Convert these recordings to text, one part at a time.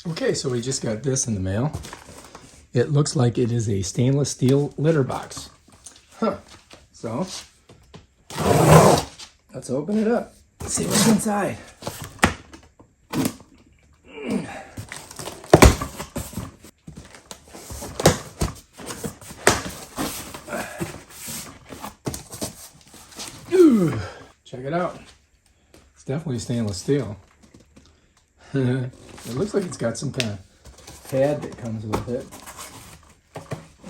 Okay, so we just got this in the mail. It looks like it is a stainless steel litter box. Huh. So, let's open it up. Let's see what's inside. Ooh, check it out. It's definitely stainless steel. It looks like it's got some kind of pad that comes with it.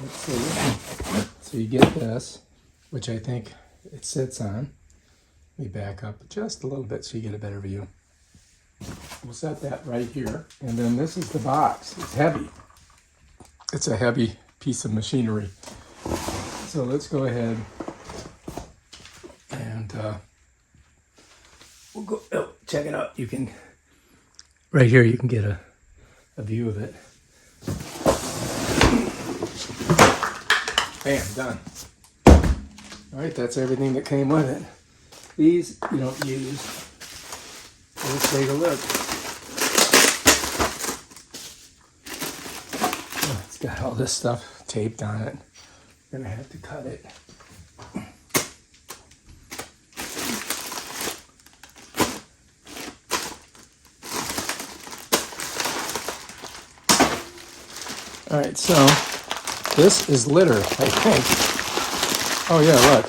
Let's see. So you get this, which I think it sits on. Let me back up just a little bit so you get a better view. We'll set that right here. And then this is the box. It's heavy. It's a heavy piece of machinery. So let's go ahead and we'll go, oh, check it out. You can, right here, you can get a view of it. Bam, done. All right, that's everything that came with it. These you don't use. So let's take a look. Oh, it's got all this stuff taped on it. I'm gonna have to cut it. All right, so this is litter, I think. Oh yeah, look.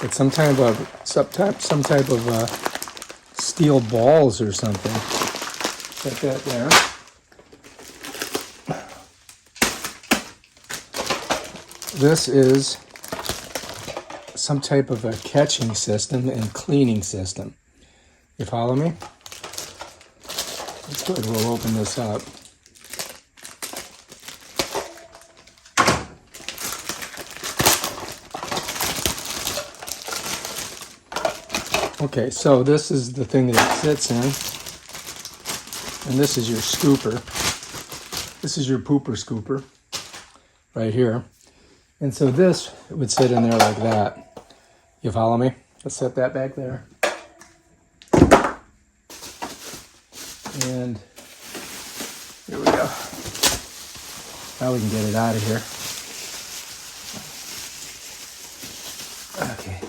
It's some type of steel balls or something. Set that there. This is some type of a catching system and cleaning system. You follow me? Let's go ahead, we'll open this up. Okay, so this is the thing that it sits in, and this is your scooper. This is your pooper scooper, right here. And so this would sit in there like that. You follow me? Let's set that back there. And here we go. Now we can get it out of here. Okay.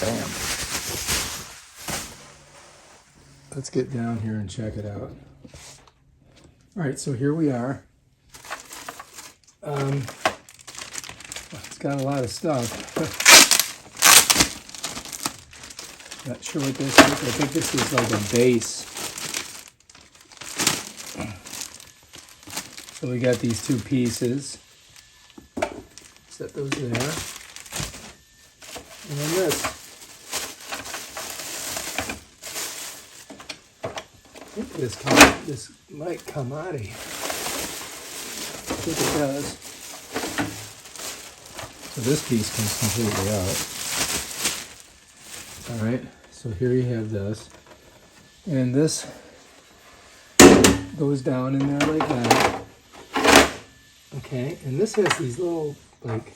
Bam. Let's get down here and check it out. All right, so here we are. It's got a lot of stuff. Not sure what this is. I think this is like a base. So we got these two pieces. Set those there. And then this. I think this might come out of here. I think it does. So this piece comes completely out. All right, so here you have this. And this goes down in there like that. Okay, and this has these little, like,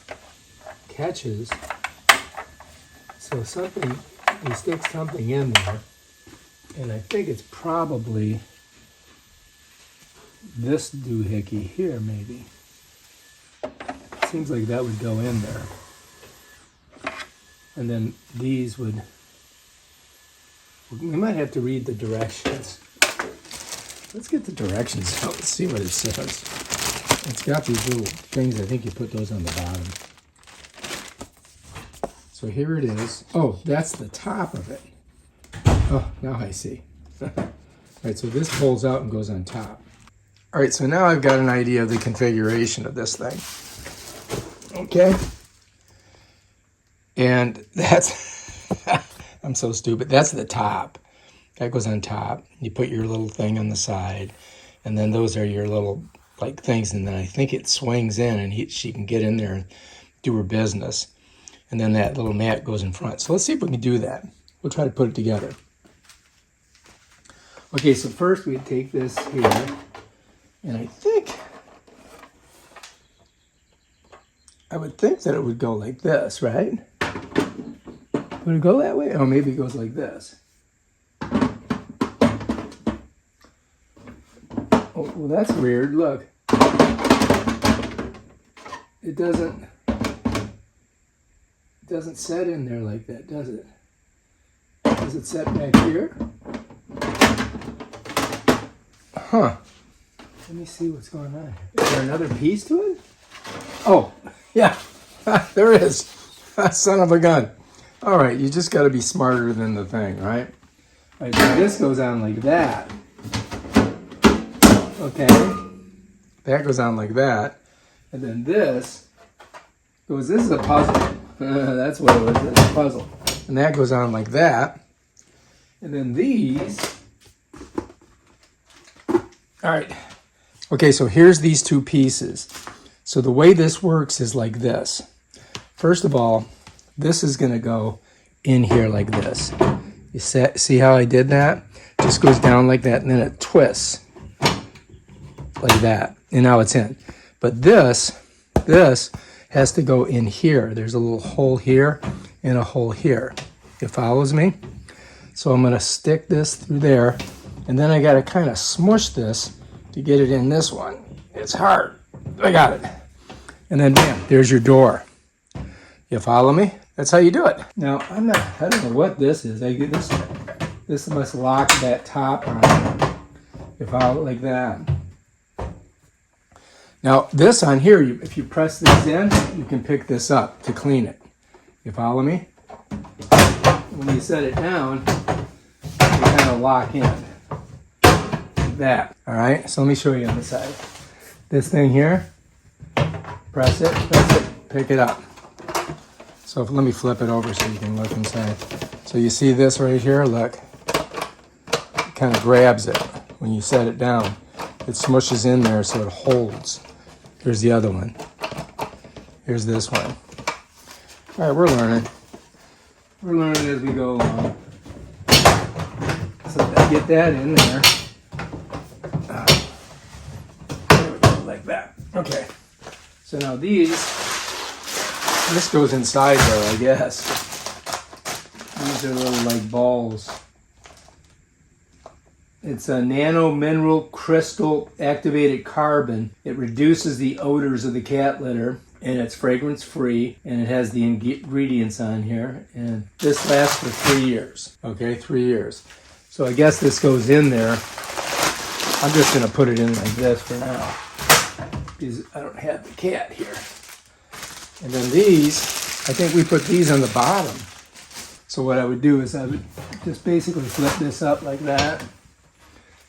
catches. So you stick something in there. And I think it's probably this doohickey here, maybe. Seems like that would go in there. And then these would, we might have to read the directions. Let's get the directions out. Let's see what it says. It's got these little things. I think you put those on the bottom. So here it is. Oh, that's the top of it. Oh, now I see. All right, so this pulls out and goes on top. All right, so now I've got an idea of the configuration of this thing. Okay. And that's, I'm so stupid. That's the top. That goes on top. You put your little thing on the side, and then those are your little, like, things. And then I think it swings in, and she can get in there and do her business. And then that little mat goes in front. So let's see if we can do that. We'll try to put it together. Okay, so first we take this here, and I would think that it would go like this, right? Would it go that way? Oh, maybe it goes like this. Oh, well, that's weird. Look. It doesn't set in there like that, does it? Does it set back here? Huh. Let me see what's going on here. Is there another piece to it? Oh, yeah. There is. Son of a gun. All right, you just got to be smarter than the thing, right? All right, so this goes on like that. Okay. That goes on like that. And then this is a puzzle. That's what it was, it's a puzzle. And that goes on like that. And then these. All right. Okay, so here's these two pieces. So the way this works is like this. First of all, this is going to go in here like this. You see how I did that? Just goes down like that, and then it twists like that. And now it's in. But this has to go in here. There's a little hole here and a hole here. It follows me? So I'm going to stick this through there, and then I got to kind of smush this to get it in this one. It's hard. I got it. And then bam, there's your door. You follow me? That's how you do it. Now, I don't know what this is. This must lock that top on. You follow it like that. Now, this on here, if you press this in, you can pick this up to clean it. You follow me? When you set it down, you kind of lock in. Like that. All right, so let me show you on the side. This thing here, press it, pick it up. So let me flip it over so you can look inside. So you see this right here? Look. It kind of grabs it when you set it down. It smushes in there so it holds. Here's the other one. Here's this one. All right, we're learning. We're learning as we go along. So get that in there. There we go, like that. Okay. So now this goes inside there, I guess. These are little like balls. It's a nano mineral crystal activated carbon. It reduces the odors of the cat litter, and it's fragrance free, and it has the ingredients on here. And this lasts for 3 years. Okay, 3 years. So I guess this goes in there. I'm just gonna put it in like this for now, because I don't have the cat here. And then these, I think we put these on the bottom. So what I would do is I would just basically flip this up like that.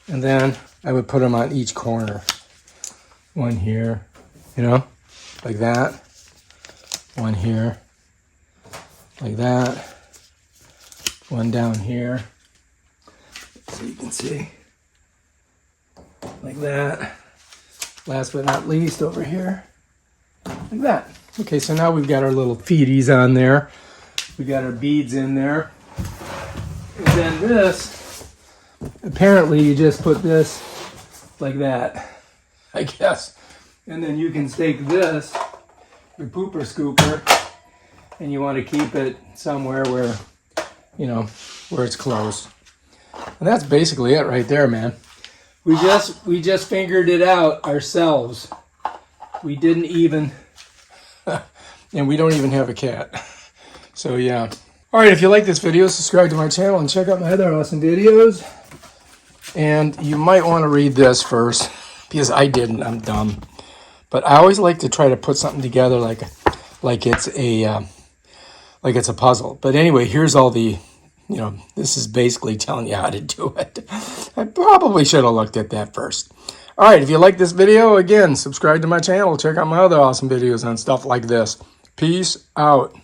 And then I would put them on each corner. One here, you know, like that. One here, like that. One down here, so you can see, like that. Last but not least, over here, like that. Okay, so now we've got our little feeties on there. We got our beads in there. And then this, apparently you just put this like that, I guess. And then you can stake this, your pooper scooper, and you want to keep it somewhere where, you know, where it's close. And that's basically it right there, man. We just figured it out ourselves. We didn't even, and we don't even have a cat. So yeah. All right, if you like this video, subscribe to my channel and check out my other awesome videos. And you might want to read this first, because I didn't, I'm dumb. But I always like to try to put something together like it's a puzzle. But anyway, here's all the, you know, this is basically telling you how to do it. I probably should have looked at that first. All right, if you like this video, again, subscribe to my channel. Check out my other awesome videos on stuff like this. Peace out.